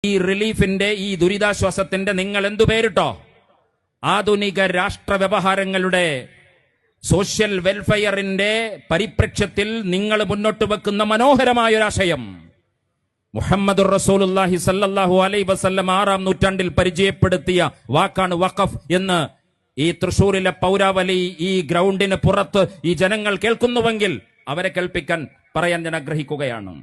ഈ റിലീഫിന്റെ, ഈ ദുരിതാശ്വാസത്തിന്റെ നിങ്ങൾ എന്തു പേരിട്ടോ? ആധുനിക രാഷ്ട്ര വ്യവഹാരങ്ങളുടെ സോഷ്യൽ വെൽഫെയറിന്റെ പരിപ്രേക്ഷ്യത്തിൽ നിങ്ങൾ മുന്നോട്ട് വെക്കുന്ന മനോഹരമായൊരാശയം മുഹമ്മദുർ റസൂലുള്ളാഹി സല്ലല്ലാഹു അലൈഹി വസല്ലം 6-ാം നൂറ്റാണ്ടിൽ പരിചയപ്പെടുത്തിയ വാക്കാണ് വഖഫ് എന്ന് ഈ തൃശൂരിലെ പൗരാവലി ഈ ഗ്രൗണ്ടിന് പുറത്ത് ഈ ജനങ്ങൾ കേൾക്കുന്നുവെങ്കിൽ അവരെ കേൾപ്പിക്കാൻ പറയാൻ ഞാൻ ആഗ്രഹിക്കുകയാണ്.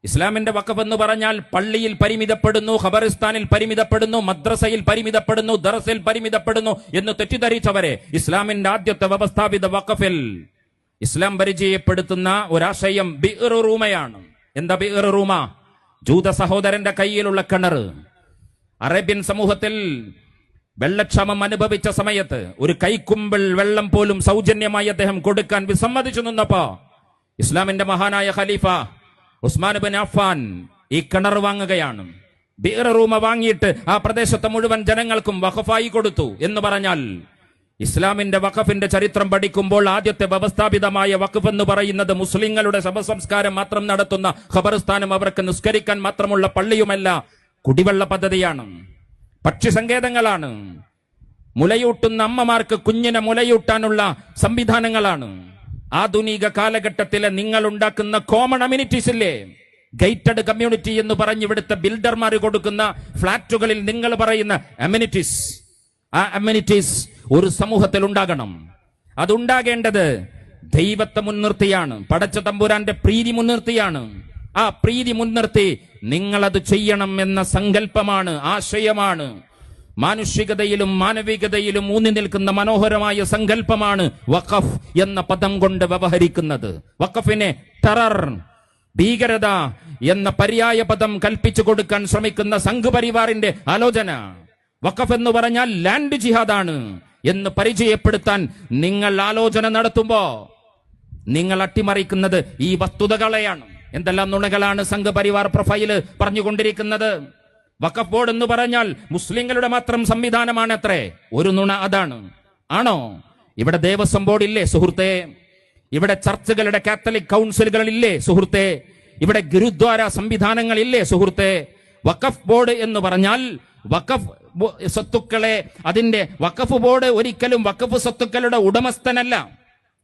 ഇസ്ലാമിന്റെ വഖഫ് എന്ന് പറഞ്ഞാൽ പള്ളിയിൽ പരിമിതപ്പെടുന്നു, ഖബറിസ്ഥാനിൽ പരിമിതപ്പെടുന്നു, മദ്രസയിൽ പരിമിതപ്പെടുന്നു, ദർസിൽ പരിമിതപ്പെടുന്നു എന്ന് തെറ്റിദ്ധരിച്ചവരെ ഇസ്ലാമിന്റെ ആദ്യത്തെ വ്യവസ്ഥാപിത വഖഫിൽ ഇസ്ലാം പരിചയപ്പെടുത്തുന്ന ഒരാശയം ബിഇർ റൂമയാണ്. എന്താ ബിഇർ റൂമ? ജൂത സഹോദരന്റെ കയ്യിലുള്ള കിണർ. അറേബ്യൻ സമൂഹത്തിൽ വെള്ളക്ഷാമം അനുഭവിച്ച സമയത്ത് ഒരു കൈക്കുമ്പിൾ വെള്ളം പോലും സൗജന്യമായി അദ്ദേഹം കൊടുക്കാൻ വിസമ്മതിച്ചു നിന്നപ്പോ ഇസ്ലാമിന്റെ മഹാനായ ഖലീഫ ഉസ്മാൻ ഇബ്നു അഫ്ഫാൻ ഈ കിണർ വാങ്ങുകയാണ്. ബിഇർ റൂമ വാങ്ങിയിട്ട് ആ പ്രദേശത്തെ മുഴുവൻ ജനങ്ങൾക്കും വഖഫായി കൊടുത്തു. എന്ന് പറഞ്ഞാൽ ഇസ്ലാമിന്റെ വഖഫിന്റെ ചരിത്രം പഠിക്കുമ്പോൾ ആദ്യത്തെ വ്യവസ്ഥാപിതമായ വഖഫ് എന്ന് പറയുന്നത് മുസ്ലിങ്ങളുടെ ശവസംസ്കാരം മാത്രം നടത്തുന്ന ഖബർസ്ഥാനും അവർക്ക് നിസ്കരിക്കാൻ മാത്രമുള്ള പള്ളിയുമല്ല, കുടിവെള്ള പദ്ധതിയാണ്, പക്ഷി സങ്കേതങ്ങളാണ്, മുലയൂട്ടുന്ന അമ്മമാർക്ക് കുഞ്ഞിനെ മുലയൂട്ടാനുള്ള സംവിധാനങ്ങളാണ്. ആധുനിക കാലഘട്ടത്തിലെ നിങ്ങൾ ഉണ്ടാക്കുന്ന കോമൺ അമ്യൂണിറ്റീസ് ഇല്ലേ, ഗേറ്റഡ് കമ്മ്യൂണിറ്റി എന്ന് പറഞ്ഞ് ഇവിടുത്തെ ബിൽഡർമാർ കൊടുക്കുന്ന ഫ്ളാറ്റുകളിൽ നിങ്ങൾ പറയുന്ന അമ്യൂണിറ്റീസ്, ആ അമ്യൂണിറ്റീസ് ഒരു സമൂഹത്തിൽ ഉണ്ടാകണം. അതുണ്ടാകേണ്ടത് ദൈവത്തെ മുൻനിർത്തിയാണ്, പടച്ച തമ്പുരാന്റെ പ്രീതി മുൻനിർത്തിയാണ്. ആ പ്രീതി മുൻനിർത്തി നിങ്ങളത് ചെയ്യണം എന്ന സങ്കല്പമാണ്, ആശയമാണ്, മാനുഷികതയിലും മാനവികതയിലും ഊന്നി നിൽക്കുന്ന മനോഹരമായ സങ്കല്പമാണ് വഖഫ് എന്ന പദം കൊണ്ട് വ്യവഹരിക്കുന്നത്. വഖഫിനെ ടെറർ, ഭീകരത എന്ന പര്യായ പദം കൽപ്പിച്ചു കൊടുക്കാൻ ശ്രമിക്കുന്ന സംഘ് പരിവാറിന്റെ ആലോചന വഖഫ് എന്ന് പറഞ്ഞാൽ ലാൻഡ് ജിഹാദാണ് എന്ന് പരിചയപ്പെടുത്താൻ നിങ്ങൾ ആലോചന നടത്തുമ്പോ നിങ്ങൾ അട്ടിമറിക്കുന്നത് ഈ വസ്തുതകളെയാണ്. എന്തെല്ലാം നുണകളാണ് സംഘ് പരിവാർ പ്രൊഫൈല് പറഞ്ഞുകൊണ്ടിരിക്കുന്നത്. വഖഫ് ബോർഡ് എന്ന് പറഞ്ഞാൽ മുസ്ലിങ്ങളുടെ മാത്രം സംവിധാനമാണ് അത്രേ. ഒരു നുണ അതാണ്. ആണോ? ഇവിടെ ദേവസ്വം ബോർഡ് ഇല്ലേ സുഹൃത്തെ? ഇവിടെ ചർച്ചുകളുടെ കാത്തലിക് കൗൺസിലുകളില്ലേ സുഹൃത്തെ? ഇവിടെ ഗുരുദ്വാര സംവിധാനങ്ങളില്ലേ സുഹൃത്തെ? വഖഫ് ബോർഡ് എന്ന് പറഞ്ഞാൽ വഖഫ് സ്വത്തുക്കളെ, അതിന്റെ വഖഫ് ബോർഡ് ഒരിക്കലും വഖഫ് സ്വത്തുക്കളുടെ ഉടമസ്ഥനല്ല.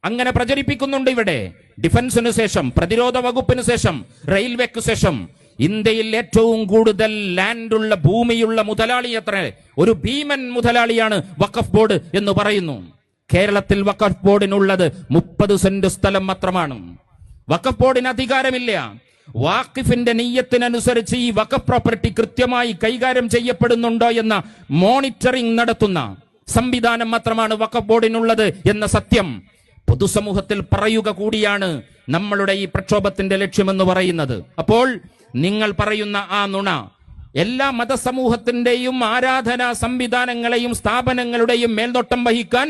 അങ്ങനെ പ്രചരിപ്പിക്കുന്നുണ്ട് ഇവിടെ. ഡിഫൻസിനു ശേഷം, പ്രതിരോധ വകുപ്പിന് ശേഷം, റെയിൽവേക്ക് ശേഷം ഇന്ത്യയിൽ ഏറ്റവും കൂടുതൽ ലാൻഡുള്ള, ഭൂമിയുള്ള മുതലാളി എത്ര? ഒരു ഭീമൻ മുതലാളിയാണ് വഖഫ് ബോർഡ് എന്ന് പറയുന്നു. കേരളത്തിൽ വഖഫ് ബോർഡിനുള്ളത് 30 സെന്റ് സ്ഥലം മാത്രമാണ്. വഖഫ് ബോർഡിന് അധികാരമില്ല. വാഖിഫിന്റെ നിയ്യത്തിനനുസരിച്ച് ഈ വഖഫ് പ്രോപ്പർട്ടി കൃത്യമായി കൈകാര്യം ചെയ്യപ്പെടുന്നുണ്ടോ എന്ന മോണിറ്ററിംഗ് നടത്തുന്ന സംവിധാനം മാത്രമാണ് വഖഫ് ബോർഡിനുള്ളത് എന്ന സത്യം പൊതുസമൂഹത്തിൽ പറയുക കൂടിയാണ് നമ്മളുടെ ഈ പ്രക്ഷോഭത്തിന്റെ ലക്ഷ്യമെന്ന് പറയുന്നത്. അപ്പോൾ നിങ്ങൾ പറയുന്ന ആ നുണ എല്ലാ മതസമൂഹത്തിന്റെയും ആരാധനാ സംവിധാനങ്ങളെയും സ്ഥാപനങ്ങളുടെയും മേൽനോട്ടം വഹിക്കാൻ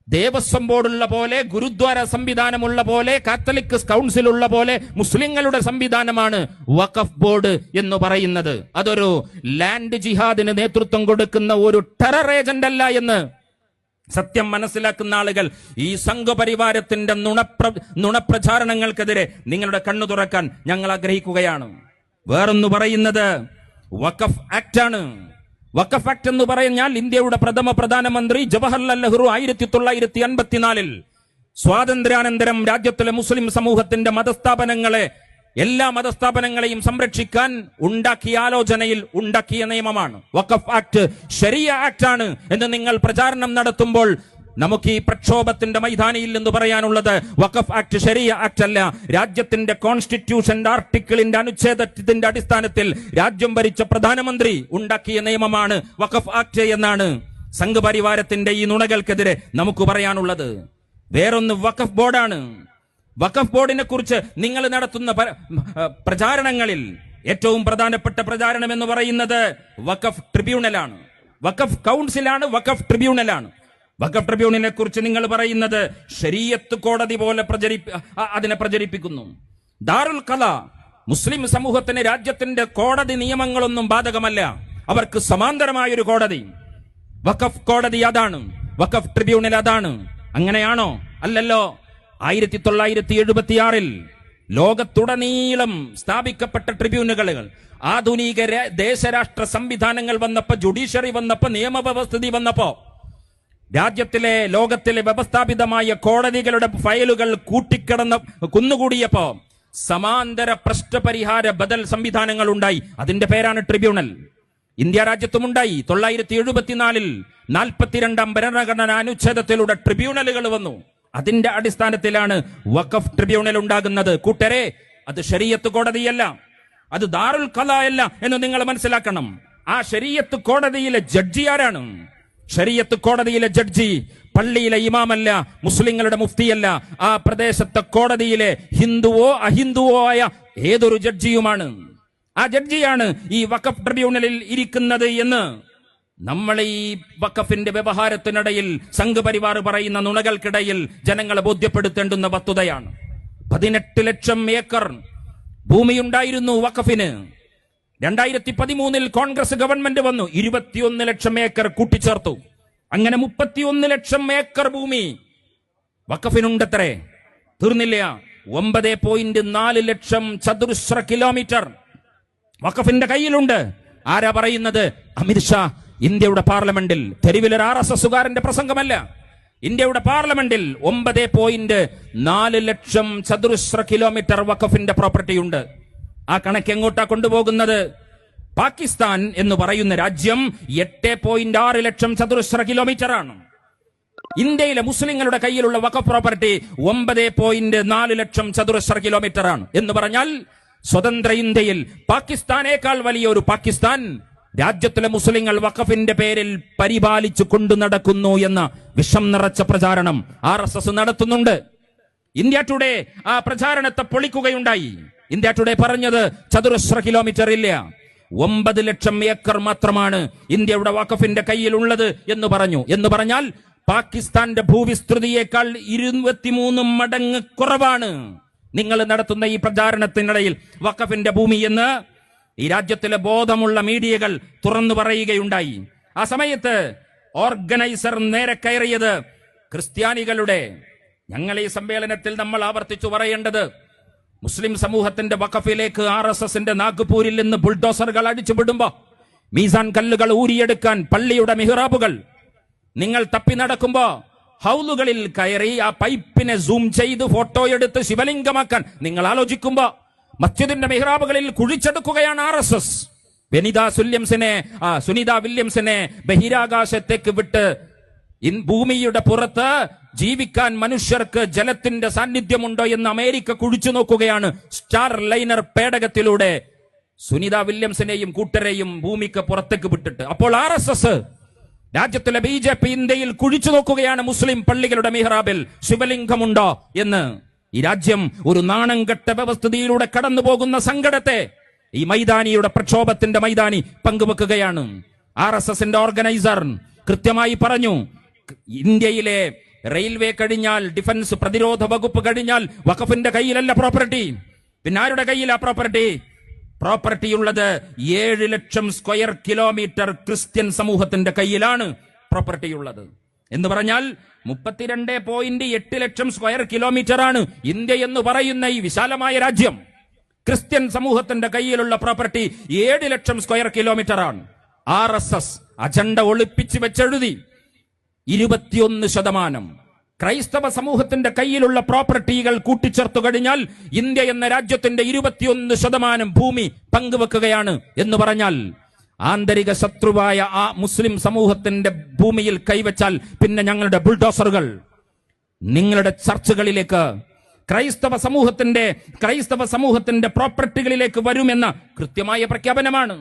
ദേവസ്വം ബോർഡുള്ള പോലെ, ഗുരുദ്വാര സംവിധാനമുള്ള പോലെ, കാത്തലിക് കൗൺസിൽ ഉള്ള പോലെ മുസ്ലിങ്ങളുടെ സംവിധാനമാണ് വഖഫ് ബോർഡ് എന്ന് പറയുന്നത്. അതൊരു ലാൻഡ് ജിഹാദിന് നേതൃത്വം കൊടുക്കുന്ന ഒരു ടെറർ ഏജന്റ് അല്ല എന്ന് സത്യം മനസ്സിലാക്കുന്ന ആളുകൾ ഈ സംഘപരിവാരത്തിന്റെ നുണപ്രചാരണങ്ങൾക്കെതിരെ നിങ്ങളുടെ കണ്ണു തുറക്കാൻ ഞങ്ങൾ ആഗ്രഹിക്കുകയാണ്. വേറൊന്ന് പറയുന്നത് വഖഫ് ആക്ട് ആണ്. വഖഫ് ആക്ട് എന്ന് പറഞ്ഞാൽ ഇന്ത്യയുടെ പ്രഥമ പ്രധാനമന്ത്രി ജവഹർലാൽ നെഹ്റു 1954 സ്വാതന്ത്ര്യാനന്തരം രാജ്യത്തിലെ മുസ്ലിം സമൂഹത്തിന്റെ മതസ്ഥാപനങ്ങളെ, എല്ലാ മതസ്ഥാപനങ്ങളെയും സംരക്ഷിക്കാൻ ഉണ്ടാക്കിയ ആലോചനയിൽ ഉണ്ടാക്കിയ നിയമമാണ് വഖഫ് ആക്ട്. ശരിയ ആക്ട് ആണ് എന്ന് നിങ്ങൾ പ്രചാരണം നടത്തുമ്പോൾ നമുക്ക് ഈ പ്രക്ഷോഭത്തിന്റെ മൈതാനിയിൽ എന്ന് പറയാനുള്ളത് വഖഫ് ആക്ട് ശരിയ ആക്ട് അല്ല. രാജ്യത്തിന്റെ കോൺസ്റ്റിറ്റ്യൂഷന്റെ ആർട്ടിക്കിളിന്റെ അനുച്ഛേദത്തിന്റെ അടിസ്ഥാനത്തിൽ രാജ്യം ഭരിച്ച പ്രധാനമന്ത്രി ഉണ്ടാക്കിയ നിയമമാണ് വഖഫ് ആക്ട് എന്നാണ് സംഘ് പരിവാരത്തിന്റെ ഈ നുണകൾക്കെതിരെ നമുക്ക് പറയാനുള്ളത്. വേറൊന്ന് വഖഫ് ബോർഡാണ്. വഖഫ് ബോർഡിനെ കുറിച്ച് നിങ്ങൾ നടത്തുന്ന പ്രചാരണങ്ങളിൽ ഏറ്റവും പ്രധാനപ്പെട്ട പ്രചാരണം എന്ന് പറയുന്നത് വഖഫ് ട്രിബ്യൂണലാണ്, വഖഫ് കൗൺസിലാണ്, വഖഫ് ട്രിബ്യൂണലാണ്. വഖഫ് ട്രിബ്യൂണലിനെ കുറിച്ച് നിങ്ങൾ പറയുന്നത് ശരീഅത്ത് കോടതി പോലെ അതിനെ പ്രചരിപ്പിക്കുന്നു. ദാറുൽ ഖള, മുസ്ലിം സമൂഹത്തിന് രാജ്യത്തിന്റെ കോടതി നിയമങ്ങളൊന്നും ബാധകമല്ല, അവർക്ക് സമാന്തരമായൊരു കോടതി വഖഫ് കോടതി അതാണ്, വഖഫ് ട്രിബ്യൂണൽ അതാണ്. അങ്ങനെയാണോ? അല്ലല്ലോ. 1976 ലോകത്തുടനീളം സ്ഥാപിക്കപ്പെട്ട ട്രിബ്യൂണലുകൾ ആധുനിക ദേശരാഷ്ട്ര സംവിധാനങ്ങൾ വന്നപ്പോ, ജുഡീഷ്യറി വന്നപ്പോ, നിയമവ്യവസ്ഥിതി വന്നപ്പോ, രാജ്യത്തിലെ ലോകത്തിലെ വ്യവസ്ഥാപിതമായ കോടതികളുടെ ഫയലുകൾ കുന്നുകൂടിയപ്പോ സമാന്തര പ്രശ്നപരിഹാര ബദൽ സംവിധാനങ്ങൾ ഉണ്ടായി. അതിന്റെ പേരാണ് ട്രിബ്യൂണൽ. ഇന്ത്യ രാജ്യത്തുമുണ്ടായി. 1974 42ാം ഭരണഘടനാ അനുച്ഛേദത്തിലൂടെ ട്രിബ്യൂണലുകൾ വന്നു. അതിന്റെ അടിസ്ഥാനത്തിലാണ് വഖഫ് ട്രിബ്യൂണൽ ഉണ്ടാകുന്നത്. കൂട്ടരെ, അത് ശരീഅത്ത് കോടതിയല്ല, അത് ദാറുൽ ഖളാഅല്ല എന്ന് നിങ്ങൾ മനസ്സിലാക്കണം. ആ ശരീഅത്ത് കോടതിയിലെ ജഡ്ജി ആരാണ്? ശരീഅത്ത് കോടതിയിലെ ജഡ്ജി പള്ളിയിലെ ഇമാമല്ല, മുസ്ലിങ്ങളുടെ മുഫ്തിയല്ല. ആ പ്രദേശത്തെ കോടതിയിലെ ഹിന്ദുവോ അഹിന്ദുവോ ആയ ഏതൊരു ജഡ്ജിയുമാണ്. ആ ജഡ്ജിയാണ് ഈ വഖഫ് ട്രിബ്യൂണലിൽ ഇരിക്കുന്നത് എന്ന് നമ്മൾ ഈ വഖഫിന്റെ വ്യവഹാരത്തിനിടയിൽ സംഘപരിവാർ പറയുന്ന നുണകൾക്കിടയിൽ ജനങ്ങളെ ബോധ്യപ്പെടുത്തേണ്ടുന്ന വസ്തുതയാണ്. 18 ലക്ഷം ഏക്കർ ഭൂമിയുണ്ടായിരുന്നു വഖഫിന്. 2013 കോൺഗ്രസ് ഗവൺമെന്റ് വന്നു, 21 ലക്ഷം ഏക്കർ കൂട്ടിച്ചേർത്തു. അങ്ങനെ 31 ലക്ഷം ഏക്കർ ഭൂമി വഖഫിനുണ്ടത്രേ. തീർന്നില്ല, 9.4 ലക്ഷം ചതുരശ്ര കിലോമീറ്റർ വഖഫിന്റെ കയ്യിലുണ്ട്. ആരാ പറയുന്നത്? അമിത്ഷാ ഇന്ത്യയുടെ പാർലമെന്റിൽ. തെരുവിലൊരു RSSകാരന്റെ പ്രസംഗമല്ല. ഇന്ത്യയുടെ പാർലമെന്റിൽ 9.4 ലക്ഷം ചതുരശ്ര കിലോമീറ്റർ വഖഫിന്റെ പ്രോപ്പർട്ടി ഉണ്ട്. ആ കണക്ക് എങ്ങോട്ടാ കൊണ്ടുപോകുന്നത്? പാകിസ്ഥാൻ എന്ന് പറയുന്ന രാജ്യം 8.6 ലക്ഷം ചതുരശ്ര കിലോമീറ്റർ ആണ്. ഇന്ത്യയിലെ മുസ്ലിങ്ങളുടെ കയ്യിലുള്ള വഖഫ് പ്രോപ്പർട്ടി 9.4 ലക്ഷം ചതുരശ്ര കിലോമീറ്റർ ആണ്. എന്ന് പറഞ്ഞാൽ സ്വതന്ത്ര ഇന്ത്യയിൽ പാകിസ്ഥാനേക്കാൾ വലിയ ഒരു പാകിസ്ഥാൻ രാജ്യത്തിലെ മുസ്ലിങ്ങൾ വഖഫിന്റെ പേരിൽ പരിപാലിച്ചു കൊണ്ടു നടക്കുന്നു എന്ന വിഷം നിറച്ച പ്രചാരണം RSS നടത്തുന്നുണ്ട്. ഇന്ത്യ ടുഡേ ആ പ്രചാരണത്തെ പൊളിക്കുകയുണ്ടായി. ഇന്ത്യ ടുഡേ പറഞ്ഞത് ചതുരശ്ര കിലോമീറ്റർ ഇല്ല, 9 ലക്ഷം ഏക്കർ മാത്രമാണ് ഇന്ത്യയുടെ വഖഫിന്റെ കയ്യിലുള്ളത് എന്ന് പറഞ്ഞു. എന്ന് പറഞ്ഞാൽ പാകിസ്ഥാന്റെ ഭൂവിസ്തൃതിയേക്കാൾ 23 മടങ്ങ് കുറവാണ് നിങ്ങൾ നടത്തുന്ന ഈ പ്രചാരണത്തിനിടയിൽ വഖഫിന്റെ ഭൂമി എന്ന് ഈ രാജ്യത്തിലെ ബോധമുള്ള മീഡിയകൾ തുറന്നു പറയുകയുണ്ടായി. ആ സമയത്ത് ഓർഗനൈസർ നേരെ കയറിയത് ക്രിസ്ത്യാനികളുടെ, ഞങ്ങൾ ഈ സമ്മേളനത്തിൽ നമ്മൾ ആവർത്തിച്ചു പറയേണ്ടത്, മുസ്ലിം സമൂഹത്തിന്റെ വഖഫിലേക്ക് RSSന്റെ നാഗ്പൂരിൽ നിന്ന് ബുൾഡോസറുകൾ അടിച്ചുവിടുമ്പോ മീസാൻ കല്ലുകൾ ഊരിയെടുക്കാൻ പള്ളിയുടെ മിഹ്റാബുകൾ നിങ്ങൾ തപ്പി നടക്കുമ്പോ ഹൗലുകളിൽ കയറി ആ പൈപ്പിനെ സൂം ചെയ്ത് ഫോട്ടോ എടുത്ത് ശിവലിംഗമാക്കാൻ നിങ്ങൾ ആലോചിക്കുമ്പോ മസ്ജിദിന്റെ മിഹ്റാബുകളിൽ കുഴിച്ചെടുക്കുകയാണ് RSS. സുനിത വില്യംസിനെ ബഹിരാകാശത്തേക്ക് വിട്ട് ഭൂമിയുടെ പുറത്ത് ജീവിക്കാൻ മനുഷ്യർക്ക് ജലത്തിന്റെ സാന്നിധ്യമുണ്ടോ എന്ന് അമേരിക്ക കുഴിച്ചു നോക്കുകയാണ്. സ്റ്റാർ ലൈനർ പേടകത്തിലൂടെ സുനിത വില്യംസിനെയും കൂട്ടരെയും ഭൂമിക്ക് പുറത്തേക്ക് വിട്ടിട്ട്. അപ്പോൾ RSS രാജ്യത്തിലെ BJP ഇന്ത്യയിൽ കുഴിച്ചു നോക്കുകയാണ് മുസ്ലിം പള്ളികളുടെ മിഹ്റാബിൽ ശിവലിംഗമുണ്ടോ എന്ന്. ഈ രാജ്യം ഒരു നാണംകെട്ട വ്യവസ്ഥിതിയിലൂടെ കടന്നു പോകുന്ന സങ്കടത്തെ ഈ മൈതാനിയുടെ പ്രക്ഷോഭത്തിന്റെ മൈതാനി പങ്കുവെക്കുകയാണ്. RSSന്റെ ഓർഗനൈസർ കൃത്യമായി പറഞ്ഞു, ഇന്ത്യയിലെ റെയിൽവേ കഴിഞ്ഞാൽ, ഡിഫൻസ് പ്രതിരോധ വകുപ്പ് കഴിഞ്ഞാൽ വഖഫിന്റെ കയ്യിലല്ല പ്രോപ്പർട്ടി. പിന്നെ ആരുടെ കയ്യിലാ പ്രോപ്പർട്ടി? പ്രോപ്പർട്ടി ഉള്ളത് 7 ലക്ഷം സ്ക്വയർ കിലോമീറ്റർ ക്രിസ്ത്യൻ സമൂഹത്തിന്റെ കയ്യിലാണ് പ്രോപ്പർട്ടി ഉള്ളത്. എന്ന് പറഞ്ഞാൽ 32.8 ലക്ഷം സ്ക്വയർ കിലോമീറ്റർ ആണ് ഇന്ത്യ എന്ന് പറയുന്ന ഈ വിശാലമായ രാജ്യം. ക്രിസ്ത്യൻ സമൂഹത്തിന്റെ കയ്യിലുള്ള പ്രോപ്പർട്ടി 7 ലക്ഷം സ്ക്വയർ കിലോമീറ്റർ ആണ്. RSS അജണ്ട ഒളിപ്പിച്ച് വെച്ചെഴുതി 21% ക്രൈസ്തവ സമൂഹത്തിന്റെ കയ്യിലുള്ള പ്രോപ്പർട്ടികൾ കൂട്ടിച്ചേർത്തു കഴിഞ്ഞാൽ ഇന്ത്യ എന്ന രാജ്യത്തിന്റെ 21% ഭൂമി പങ്കുവെക്കുകയാണ്. എന്ന് പറഞ്ഞാൽ ആന്തരിക ശത്രുവായ ആ മുസ്ലിം സമൂഹത്തിന്റെ ഭൂമിയിൽ കൈവച്ചാൽ പിന്നെ ഞങ്ങളുടെ ബുൾഡോസറുകൾ നിങ്ങളുടെ ചർച്ചുകളിലേക്ക് ക്രൈസ്തവ സമൂഹത്തിന്റെ പ്രോപ്പർട്ടികളിലേക്ക് വരുമെന്ന കൃത്യമായ പ്രഖ്യാപനമാണ്.